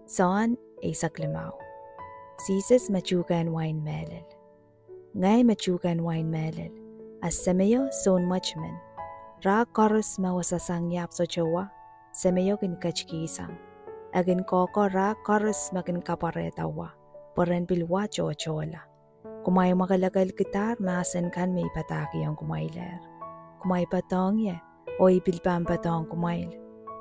Son Asaklimau. Sisis machugan wine melil. Ngay machugan wine melil. As semeyo son muchman. Ra korus mawasasang yap so chowa. Semeyo kin kachkisang. Agin koko ra korus magin kaparetawa. Paren bilwa chochola. Kumay makalagal gitar masan kan may pataki ang kumayler. Kumay patong ye. O ibilpang patong kumayl.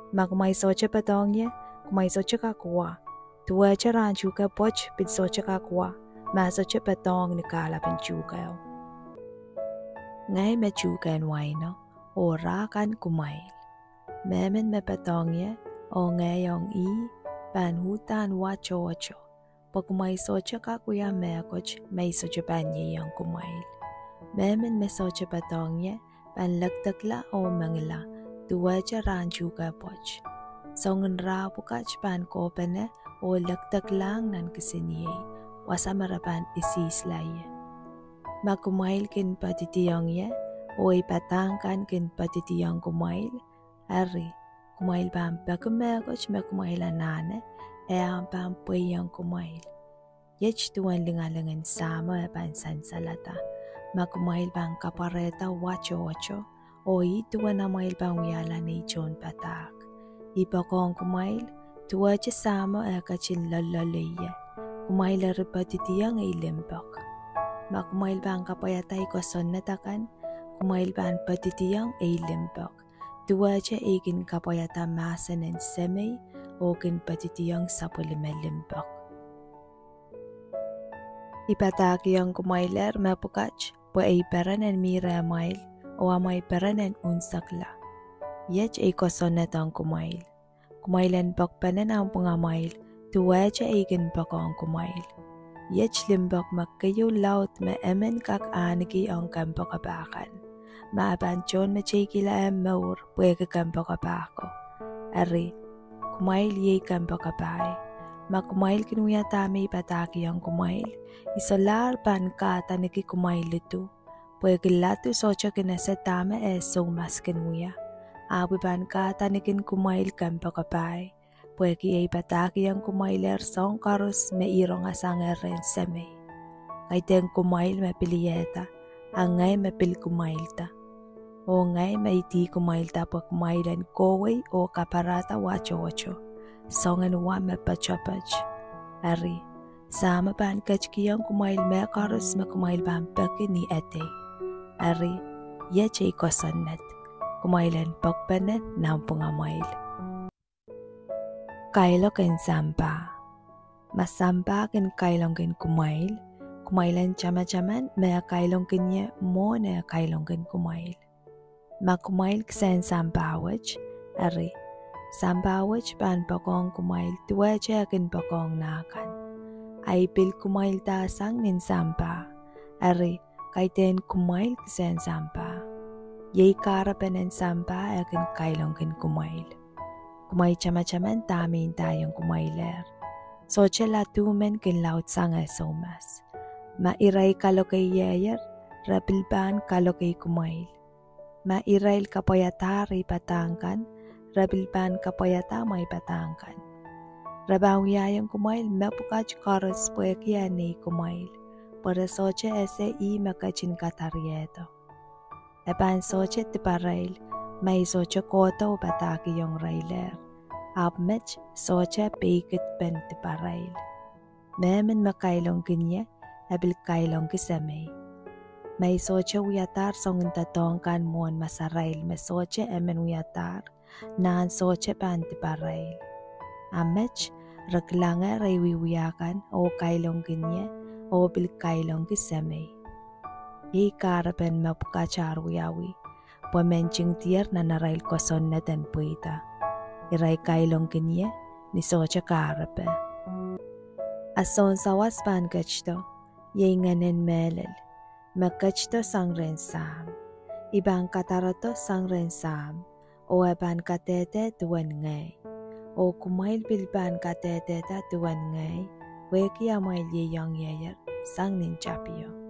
Magkumay socha patong ye. Kumay socha kakwa. Tuwa charan chuka poch pid socha kakwa. Ma socha patong nikala pinchukayo. Ngay me chukan waino. O rakan kumayl. Memen me patong ye. O ngayong i. Panhutan wacho wacho. Pag kumay socha kakuya mekoch. May socha panye yung kumayl. Memen me socha patong ye. Panlagtakla o mangla. Tuwa charan chuka poch. Songan ra pukach pan kopene o lagtak lang nan kasiniye, wasa marapan isislaye. Makumail kin patitiyong ye, o ipatangkan kin patitiyong kumail, ari, kumail pang pagkumekoch makumail anane, e ang pampuyong kumail. Yech tuwan lingalangan sama e pansan salata, makumail pang kapareta wacho-wacho, o ituwan na mail pang wiyala ni John Patak. Ipa kong kumail, tuwa siya sama ay kachin lalalaye. Kumail na repatitiyang ay limbak. Makumail ba ang kapayatay ko sonatakan? Kumail ba ang patitiyang ay limbak? Tuwa siya igin kapayata masan ng semay o kin patitiyang sapulime limbak. Ipataki ang kumailer mapukach, po ay peranan mira mail o amay peranan unsakla. Yech ay kosonatang kumail. Kumailan bakpanan ang pangamail, tuwa siya igin bako ang kumail. Yech limbak magkayo laut maemen kak anigi ang kampakabakan. Maabanchon machikila ang maur, puwega kampakabako. Ari, kumail yay kampakabay. Makumail kinuya tami pataki ang kumail. Isolar pan kata niki kumail ito. Puwega lato socha kinasatama sumas kinuya. Abuban ka tanikin kumail kan pakapay. Pwede ay pataki ang kumailer song karus may irong asanger rin sa may. Kaiteng kumail may piliyeta, ang ngay may pil kumail ta. O ngay may iti kumail ta pa kumailan koway o kaparata wacho-wacho. Songan wa may pachapach. Ari, sama pan kachkiyang kumail may karus may kumail ban paki ni ete. Ari, yachay kosanat. Kumailan pagpanet ng pangamail. Kailo kin sampa. Masampa kin kailong kin kumail. Kumailan chama-chaman maya kailong kin niya mo na kailong kin kumail. Makumail ksen sampawach. Ari, sampawach pan pakong kumail tuwa siya kin pakong nakan. Ay pil kumail tasang nin sampa. Ari, kaiten kumail ksen sampa. Yay karapan ng sampa akin kailong kin kumail. Kumay chama-chaman tamin tayong kumailer. So siya latumen kin laut sanga somas. Mairay kalokay yeyer, rabilban kalokay kumail. Mairail kapayatari patangkan, rabilban kapayata may patangkan. Rabawiyayang kumail mapukach karos puekya ni kumail. Para so siya ese i makachin kataryeto. Epan soche tiparail, may soche kota o pataki yung railer. Apmech soche pekit pen tiparail. Memen makailong kinya, abil kailong kisamay. May soche uyatar songun tatongkan mon masarail, may soche emen uyatar, naan soche pan tiparail. Amech, raglanga raywiwiyakan o kailong kinya, o bil kailong kisamay. Yay karapan mapukachar wiyawi. Pamenching tier na narail koson na ten puita. Iray kailong kinye ni socha karapan. Ason sawas pan kachto. Yay nganen melel. Magkachto sang rensam. Ibang katarato sang rensam. O eban katete tuwan ngay. O kumail bilban katete ta tuwan ngay. Weki amail yeyong yeyer sang ninchapyo.